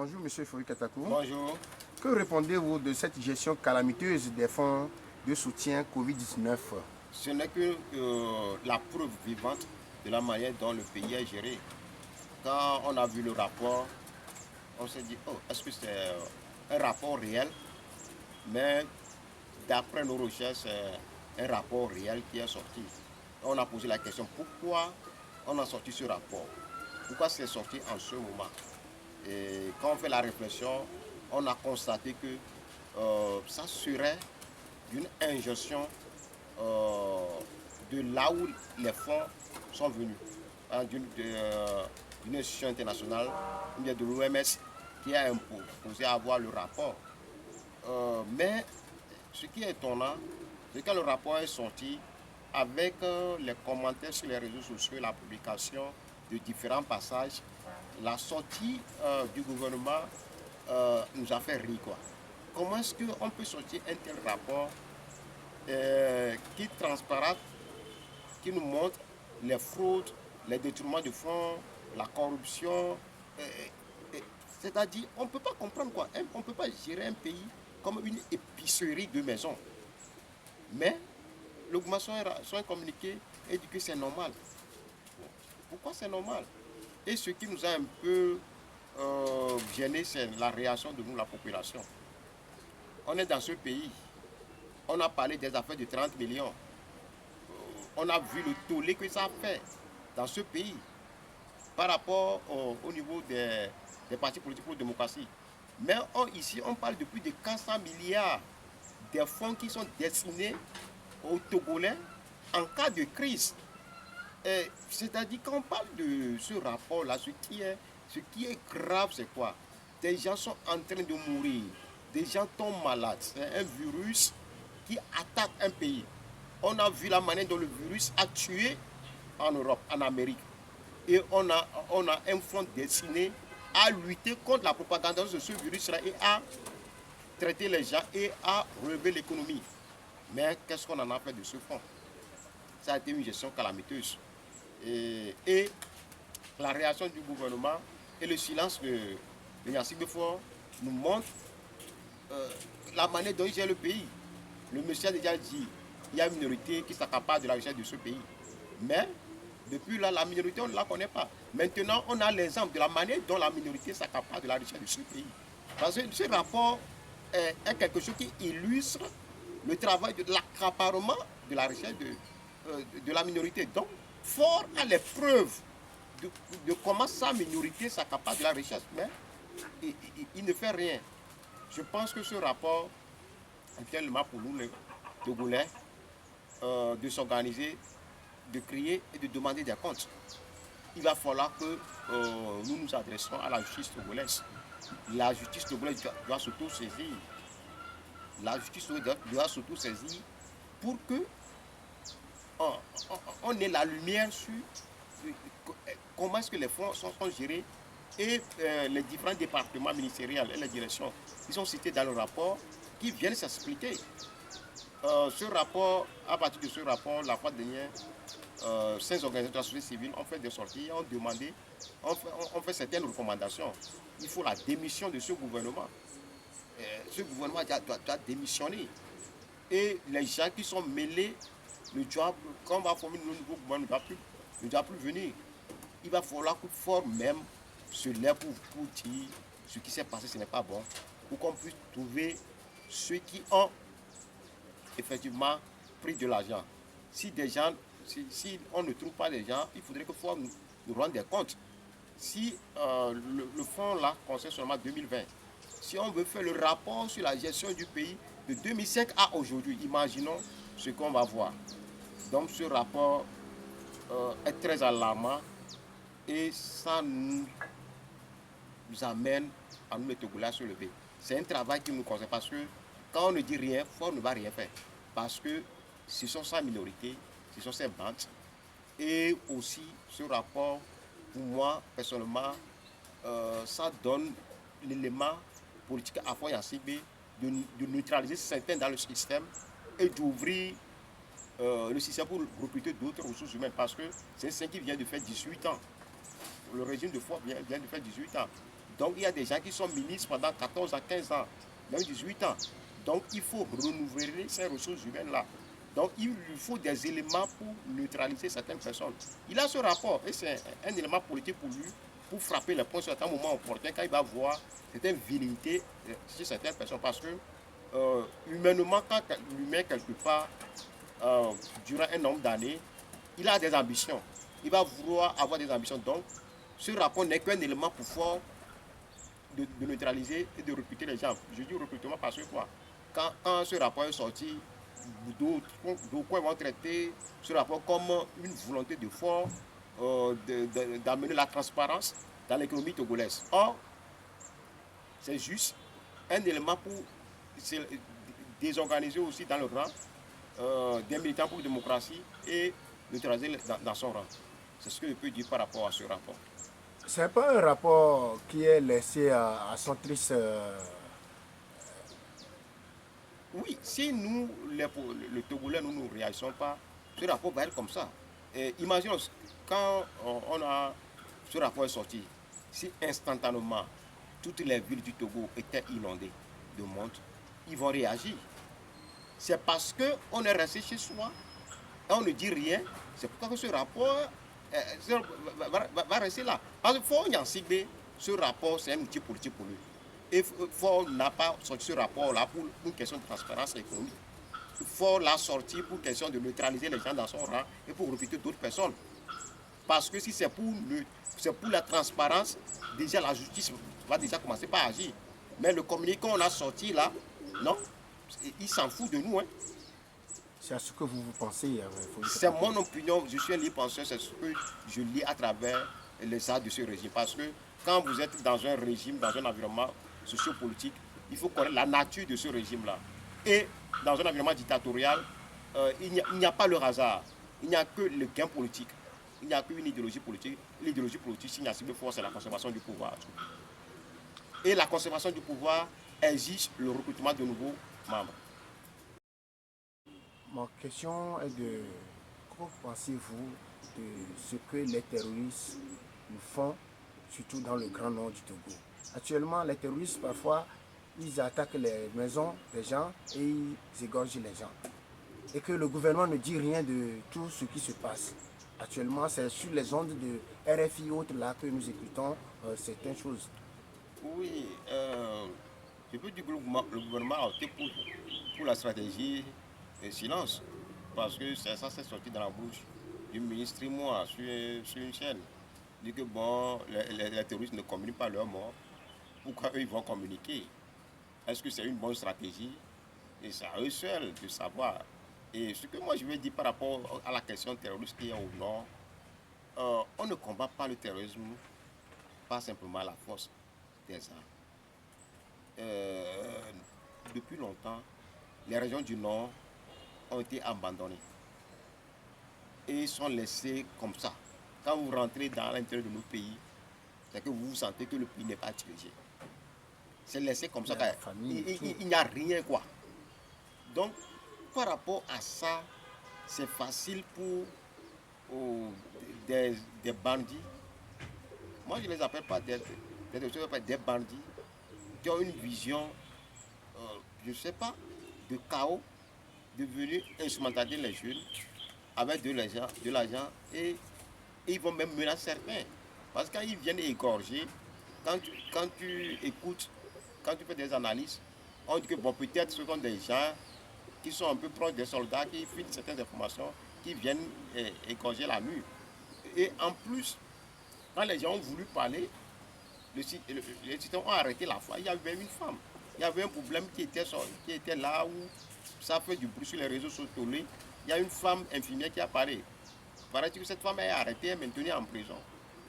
Bonjour Monsieur Fouri Katakou. Bonjour. Que répondez-vous de cette gestion calamiteuse des fonds de soutien Covid-19? Ce n'est que la preuve vivante de la manière dont le pays est géré. Quand on a vu le rapport, on s'est dit, oh, est-ce que c'est un rapport réel? Mais d'après nos recherches, c'est un rapport réel qui est sorti. On a posé la question, pourquoi on a sorti ce rapport? Pourquoi c'est sorti en ce moment? Et quand on fait la réflexion, on a constaté que ça serait d'une ingestion de là où les fonds sont venus, hein, d'une institution internationale, ou bien de l'OMS, qui a imposé à avoir le rapport. Mais ce qui est étonnant, c'est que le rapport est sorti avec les commentaires sur les réseaux sociaux, la publication de différents passages. La sortie du gouvernement nous a fait rire, quoi. Comment est-ce qu'on peut sortir un tel rapport qui transparente, qui nous montre les fraudes, les détournements de fonds, la corruption? C'est-à-dire, on ne peut pas comprendre, quoi. On ne peut pas gérer un pays comme une épicerie de maison. Mais le gouvernement soit communiqué et dit que c'est normal. Pourquoi c'est normal? Et ce qui nous a un peu gêné, c'est la réaction de nous, la population. On est dans ce pays. On a parlé des affaires de 30 millions. On a vu le tollé que ça a fait dans ce pays par rapport au niveau des partis politiques pour la démocratie. Mais ici, on parle de plus de 400 milliards de fonds qui sont destinés aux Togolais en cas de crise. C'est-à-dire qu'on parle de ce rapport-là, ce qui est grave, c'est quoi? Des gens sont en train de mourir, des gens tombent malades. C'est un virus qui attaque un pays. On a vu la manière dont le virus a tué en Europe, en Amérique. Et on a un fonds destiné à lutter contre la propagande de ce virus-là et à traiter les gens et à relever l'économie. Mais qu'est-ce qu'on en a fait de ce fonds? Ça a été une gestion calamiteuse. Et la réaction du gouvernement et le silence de Yassine Befort nous montrent la manière dont il gère le pays. Le monsieur a déjà dit qu'il y a une minorité qui s'accapare de la richesse de ce pays. Mais depuis là, la minorité, on ne la connaît pas. Maintenant, on a l'exemple de la manière dont la minorité s'accapare de la richesse de ce pays. Parce que ce rapport est quelque chose qui illustre le travail de l'accaparement de la richesse de la minorité. Donc, fort à l'épreuve de comment sa minorité s'accapare de la richesse, mais il ne fait rien. Je pense que ce rapport est tellement pour nous, les Togolais, de s'organiser, de crier et de demander des comptes. Il va falloir que nous nous adressions à la justice togolaise. La justice togolaise doit s'auto-saisir. La justice doit s'auto-saisir pour que on ait la lumière sur comment est-ce que les fonds sont gérés et les différents départements ministériels et les directions qui sont cités dans le rapport qui viennent s'expliquer. Ce rapport, à partir de ce rapport, la fois dernière, 5 organisations de la société civile ont fait des sorties, ont demandé, ont fait certaines recommandations. Il faut la démission de ce gouvernement. Ce gouvernement doit démissionner. Et les gens qui sont mêlés, quand on va former le nouveau gouvernement, ne doit plus venir. Il va falloir que fort même se lève pour dire ce qui s'est passé, ce n'est pas bon. Pour qu'on puisse trouver ceux qui ont effectivement pris de l'argent. Si on ne trouve pas des gens, il faudrait que Ford nous rende des comptes. Si le fonds là concerne seulement 2020, si on veut faire le rapport sur la gestion du pays de 2005 à aujourd'hui, imaginons ce qu'on va voir. Donc ce rapport est très alarmant et ça nous amène à nous les Togolais à se lever. C'est un travail qui nous concerne parce que quand on ne dit rien, Ford ne va rien faire. Parce que ce sont sa minorité, ce sont ses bandes. Et aussi, ce rapport, pour moi, personnellement, ça donne l'élément politique à Faure Gnassingbé de neutraliser certains dans le système et d'ouvrir le système pour recruter d'autres ressources humaines. Parce que c'est un qui vient de faire 18 ans. Le régime de Faure vient de faire 18 ans. Donc il y a des gens qui sont ministres pendant 14 à 15 ans, même 18 ans. Donc il faut renouveler ces ressources humaines-là. Donc il lui faut des éléments pour neutraliser certaines personnes. Il a ce rapport et c'est un élément politique pour lui, pour frapper les points sur un moment opportun quand il va voir certaines vérités chez certaines personnes. Parce que humainement, quand l'humain quelque part, durant un nombre d'années, il a des ambitions. Il va vouloir avoir des ambitions. Donc ce rapport n'est qu'un élément pour pouvoir de neutraliser et de recruter les gens. Je dis recrutement parce que quoi, quand ce rapport est sorti, d'autres vont traiter ce rapport comme une volonté de fort d'amener la transparence dans l'économie togolaise. Or, c'est juste un élément pour désorganiser aussi dans le rang des militants pour la démocratie et neutraliser dans son rang. C'est ce que je peux dire par rapport à ce rapport. C'est pas un rapport qui est laissé à son triste. Oui, si nous, le Togolais, nous ne réagissons pas, ce rapport va être comme ça. Imaginons, quand ce rapport est sorti, si instantanément toutes les villes du Togo étaient inondées de monde, ils vont réagir. C'est parce qu'on est resté chez soi et on ne dit rien. C'est pourquoi que ce rapport va rester là. Parce qu'il faut y en cibler, ce rapport, c'est un outil politique pour lui. Et Ford n'a pas sorti ce rapport-là pour une question de transparence économique. Ford l'a sorti pour question de neutraliser les gens dans son rang et pour recruter d'autres personnes. Parce que si c'est pour la transparence, déjà la justice va déjà commencer par agir. Mais le communiqué qu'on a sorti là, non, il s'en fout de nous. Hein. C'est à ce que vous pensez. C'est mon opinion, je suis un libre penseur, c'est ce que je lis à travers les actes de ce régime. Parce que quand vous êtes dans un régime, dans un environnement sociopolitique, il faut connaître la nature de ce régime-là. Et dans un environnement dictatorial, il n'y a pas le hasard, il n'y a que le gain politique, il n'y a qu'une idéologie politique. L'idéologie politique, s'il y a cible force, c'est la conservation du pouvoir. Et la conservation du pouvoir exige le recrutement de nouveaux membres. Ma question est de quoi pensez-vous de ce que les terroristes nous font, surtout dans le Grand Nord du Togo? Actuellement, les terroristes, parfois, ils attaquent les maisons des gens et ils égorgent les gens. Et que le gouvernement ne dit rien de tout ce qui se passe. Actuellement, c'est sur les ondes de RFI et autres là que nous écoutons certaines choses. Oui, je peux dire que le gouvernement a opté pour la stratégie de silence. Parce que ça s'est sorti dans la bouche du ministre Trimois sur une chaîne. Il dit que bon, les terroristes ne communiquent pas leur mort. Pourquoi eux ils vont communiquer? Est-ce que c'est une bonne stratégie? Et c'est à eux seuls de savoir. Et ce que moi je veux dire par rapport à la question terroriste qu'il y a au nord, on ne combat pas le terrorisme pas simplement à la force des armes. Depuis longtemps, les régions du nord ont été abandonnées et sont laissées comme ça. Quand vous rentrez dans l'intérieur de nos pays, c'est que vous sentez que le pays n'est pas dirigé. C'est laissé comme ça. Il n'y a rien, quoi. Donc, par rapport à ça, c'est facile pour des bandits. Moi, je ne les appelle pas des bandits qui ont une vision, je ne sais pas, de chaos, de venir instrumentaliser les jeunes avec de l'argent et ils vont même menacer certains. Parce que quand ils viennent égorger, quand tu écoutes, quand tu fais des analyses, on dit que bon, peut-être ce sont des gens qui sont un peu proches des soldats, qui filent certaines informations, qui viennent égorger la nuit. Et en plus, quand les gens ont voulu parler, les citoyens ont arrêté la foi. Il y avait une femme. Il y avait un problème qui était là où ça fait du bruit sur les réseaux sociaux. Il y a une femme infirmière qui apparaît. Paraît-il que cette femme est arrêtée et maintenue en prison.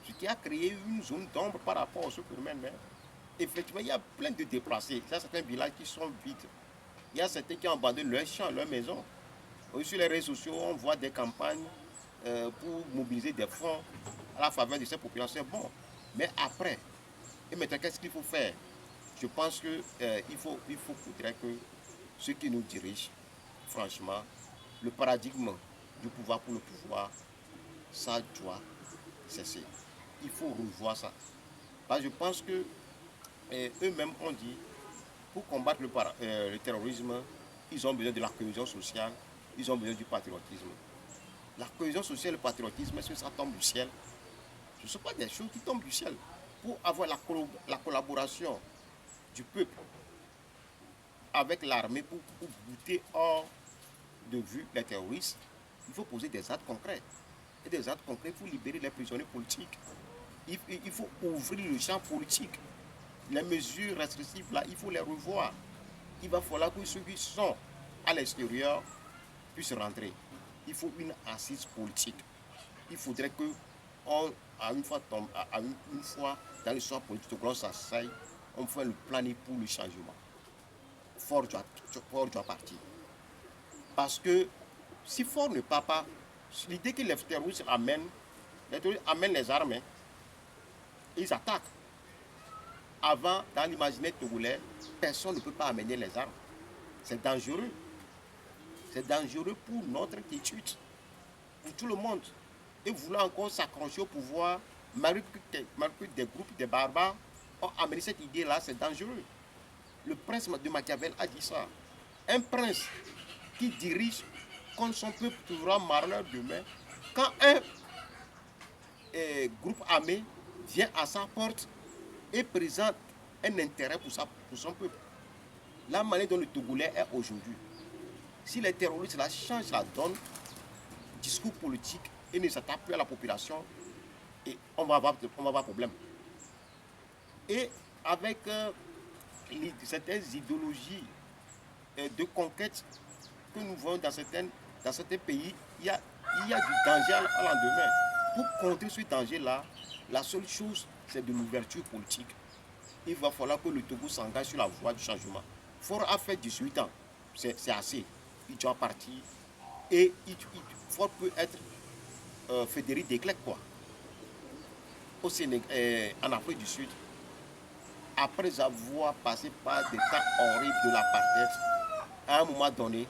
Ce qui a créé une zone d'ombre par rapport à ce phénomène. Effectivement, il y a plein de déplacés. Il y a certains villages qui sont vides. Il y a certains qui ont abandonné leurs champs, leurs maisons. Sur les réseaux sociaux, on voit des campagnes pour mobiliser des fonds à la faveur de ces populations. C'est bon. Mais après, et maintenant, qu'est-ce qu'il faut faire? Je pense qu'il faudrait que ceux qui nous dirigent, franchement, le paradigme du pouvoir pour le pouvoir, ça doit cesser. Il faut revoir ça. Parce que je pense que eux-mêmes ont dit, pour combattre le terrorisme, ils ont besoin de la cohésion sociale, ils ont besoin du patriotisme. La cohésion sociale et le patriotisme, est-ce que ça tombe du ciel? Ce ne sont pas des choses qui tombent du ciel. Pour avoir la collaboration du peuple avec l'armée pour bouter hors de vue les terroristes, il faut poser des actes concrets. Et des actes concrets pour libérer les prisonniers politiques. Il faut ouvrir le champ politique. Les mesures restrictives, là, il faut les revoir. Il va falloir que ceux qui sont à l'extérieur puissent rentrer. Il faut une assise politique. Il faudrait que, une fois dans l'histoire politique, on s'asseye, on fait le planning pour le changement. Fort doit partir. Parce que si Fort ne part pas, l'idée que les terroristes amènent les armes, ils attaquent. Avant, dans l'imaginaire togolais, personne ne peut pas amener les armes. C'est dangereux. C'est dangereux pour notre quiétude, pour tout le monde. Et vouloir encore s'accrocher au pouvoir, malgré que des groupes de barbares ont amené cette idée-là, c'est dangereux. Le prince de Machiavel a dit ça. Un prince qui dirige contre son peuple trouvera malheur demain. Quand un groupe armé vient à sa porte et présente un intérêt pour son peuple. La manière dont le Togolais est aujourd'hui, si les terroristes là changent la donne, discours politique et ne s'attaquent plus à la population, et on va avoir problème. Et avec certaines idéologies de conquête que nous voyons dans certains pays, il y a du danger à l'endemain. Pour contrer ce danger-là, la seule chose, c'est de l'ouverture politique. Il va falloir que le Togo s'engage sur la voie du changement. Fort a fait 18 ans, c'est assez. Il doit partir. Et Fort peut être Frédéric Declercq, quoi. Au Sénégal, en Afrique du Sud, après avoir passé par des temps horribles de l'apartheid, à un moment donné,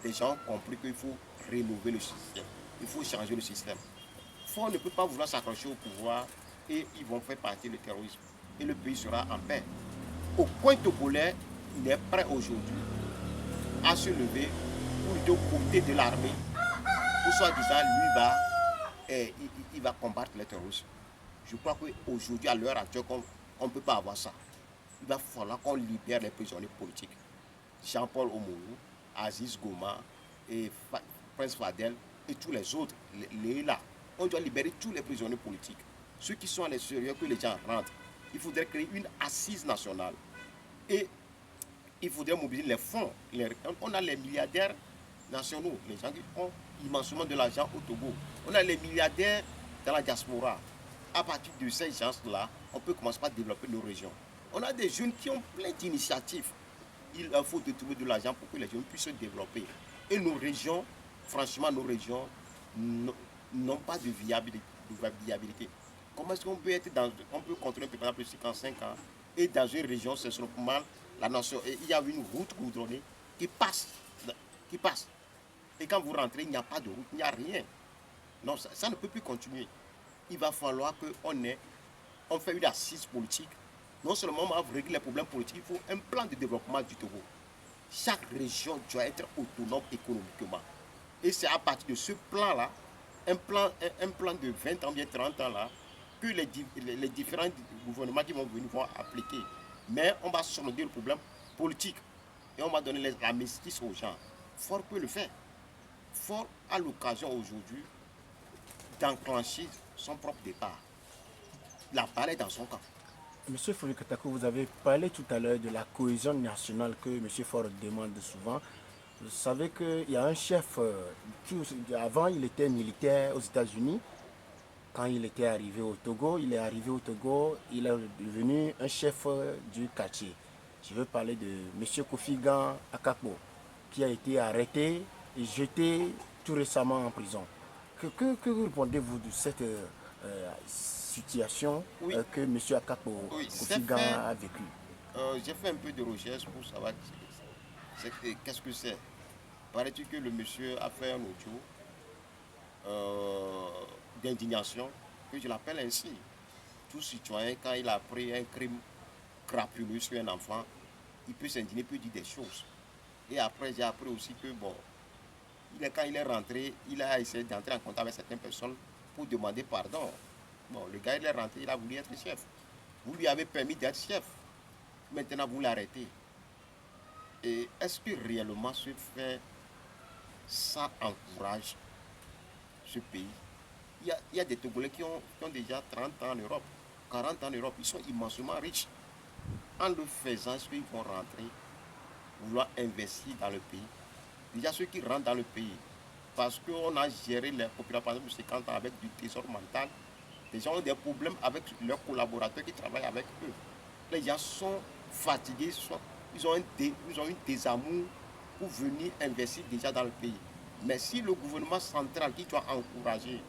les gens ont compris qu'il faut rénover le système. Il faut changer le système. Fort ne peut pas vouloir s'accrocher au pouvoir et ils vont faire partie du terrorisme. Et le pays sera en paix. Au coin togolais, il est prêt aujourd'hui à se lever pour être aux côtés de l'armée. Pour soi-disant, lui, il va combattre le terrorisme. Je crois qu'aujourd'hui, à l'heure actuelle, on ne peut pas avoir ça. Il va falloir qu'on libère les prisonniers politiques. Jean-Paul Omourou, Aziz Goma, et Prince Fadel et tous les autres, les là. On doit libérer tous les prisonniers politiques. Ceux qui sont à l'extérieur, que les gens rentrent. Il faudrait créer une assise nationale. Et il faudrait mobiliser les fonds. On a les milliardaires nationaux, les gens qui ont immensément de l'argent au Togo. On a les milliardaires dans la diaspora. À partir de ces gens-là, on peut commencer par développer nos régions. On a des jeunes qui ont plein d'initiatives. Il faut trouver de l'argent pour que les jeunes puissent se développer. Et nos régions, franchement, n'ont pas de viabilité. Comment est-ce qu'on peut on peut contrôler pendant plus de 55 ans et dans une région, c'est seulement la nation, et il y a une route goudronnée qui passe. Et quand vous rentrez, il n'y a pas de route, il n'y a rien. Non, ça ne peut plus continuer. Il va falloir qu'on fait une assise politique. Non seulement on va régler les problèmes politiques, il faut un plan de développement du Togo. Chaque région doit être autonome économiquement. Et c'est à partir de ce plan-là, un plan de 20 ans, bien 30 ans là, que les différents gouvernements qui vont venir vont appliquer. Mais on va sonder le problème politique et on va donner la justice aux gens. Fort peut le faire. Fort a l'occasion aujourd'hui d'enclencher son propre départ. La balle est dans son camp. Monsieur Frédéric Katako, vous avez parlé tout à l'heure de la cohésion nationale que M. Fort demande souvent. Vous savez qu'il y a un chef, avant il était militaire aux États-Unis. Quand il était arrivé au Togo, il est devenu un chef du quartier. Je veux parler de M. Kofigan Akakpo, qui a été arrêté et jeté tout récemment en prison. Que répondez-vous de cette situation que M. Akakpo Kofigan a vécu? J'ai fait un peu de recherche pour savoir qu'est-ce que c'est. Paraît-il que le monsieur a fait un audio d'indignation, que je l'appelle ainsi. Tout citoyen, quand il a pris un crime crapuleux sur un enfant, il peut s'indigner, il peut dire des choses. Et après, j'ai appris aussi que, bon, quand il est rentré, il a essayé d'entrer en contact avec certaines personnes pour demander pardon. Bon, le gars, il est rentré, il a voulu être chef. Vous lui avez permis d'être chef. Maintenant, vous l'arrêtez. Et est-ce que réellement ce fait, ça encourage ce pays? Il y a des Togolais qui ont déjà 30 ans en Europe, 40 ans en Europe. Ils sont immensément riches. En le faisant, ceux qui vont rentrer, vouloir investir dans le pays. Déjà ceux qui rentrent dans le pays, parce qu'on a géré les populations pendant 50 ans avec du trésor mental, les gens ont des problèmes avec leurs collaborateurs qui travaillent avec eux. Les gens sont fatigués, ils ont une désamour pour venir investir déjà dans le pays. Mais si le gouvernement central qui doit encourager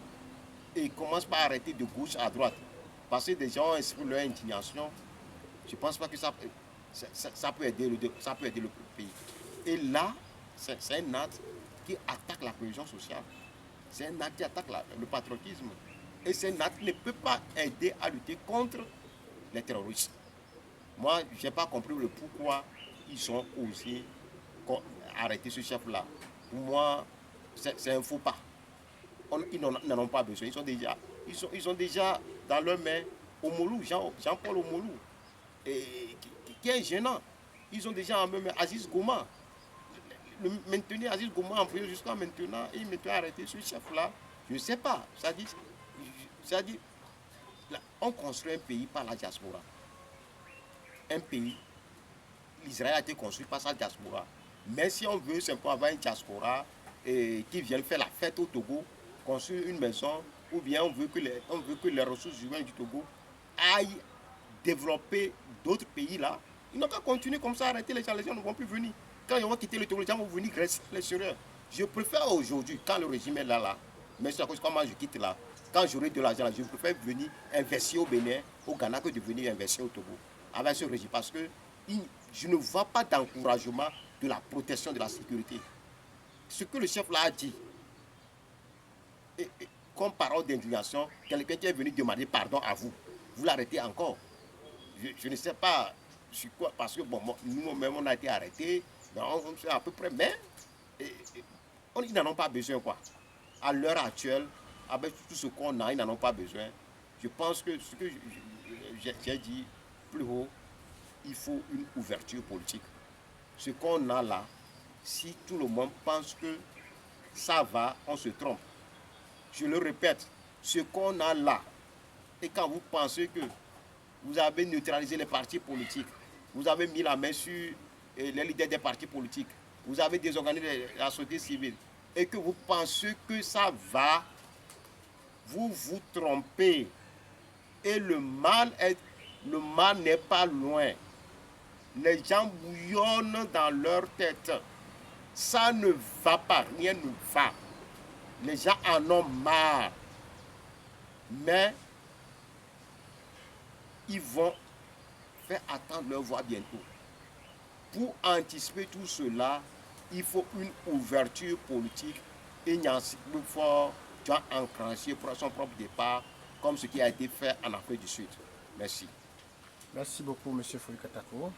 et commence par arrêter de gauche à droite, parce que des gens ont exprimé leur indignation, je ne pense pas que ça peut aider le pays. Et là, c'est un acte qui attaque la cohésion sociale. C'est un acte qui attaque le patriotisme. Et c'est un acte qui ne peut pas aider à lutter contre les terroristes. Moi, je n'ai pas compris le pourquoi ils ont osé arrêter ce chef-là. Pour moi, c'est un faux pas. Ils n'en ont pas besoin. Ils sont déjà dans leurs mains Omolou, Jean-Paul Omolou, qui est gênant. Ils ont déjà en main Aziz Goma. Maintenir Aziz Goma en prison jusqu'à maintenant, et maintenant arrêter ce chef-là, je ne sais pas. Ça dit, on construit un pays par la diaspora. Un pays, l'Israël a été construit par sa diaspora. Mais si on veut simplement avoir une diaspora qui vienne faire la fête au Togo, construire une maison, ou bien on veut que les ressources humaines du Togo aillent développer d'autres pays là, ils n'ont qu'à continuer comme ça, arrêter les gens ne vont plus venir. Quand ils vont quitter le Togo, les gens vont venir rester à l'extérieur. Je préfère aujourd'hui, quand le régime est là, mais c'est à cause de comment je quitte là, quand j'aurai de l'argent, je préfère venir investir au Bénin, au Ghana, que de venir investir au Togo, avec ce régime, parce que je ne vois pas d'encouragement de la protection de la sécurité. Ce que le chef là a dit, comme parole d'indignation, quelqu'un qui est venu demander pardon à vous, vous l'arrêtez encore. Je ne sais pas sur quoi, parce que bon, nous-mêmes on a été arrêtés, on sait à peu près, mais ils n'en ont pas besoin quoi. À l'heure actuelle, avec tout ce qu'on a, ils n'en ont pas besoin. Je pense que ce que j'ai dit plus haut, il faut une ouverture politique. Ce qu'on a là, si tout le monde pense que ça va, on se trompe. Je le répète, ce qu'on a là, et quand vous pensez que vous avez neutralisé les partis politiques, vous avez mis la main sur les leaders des partis politiques, vous avez désorganisé la société civile, et que vous pensez que ça va, vous vous trompez. Et le mal n'est pas loin. Les gens bouillonnent dans leur tête. Ça ne va pas, rien ne va. Les gens en ont marre. Mais ils vont faire attendre leur voix bientôt. Pour anticiper tout cela, il faut une ouverture politique et Nancy Fort doit enclencher pour son propre départ, comme ce qui a été fait en Afrique du Sud. Merci. Merci beaucoup, M. Folikatako.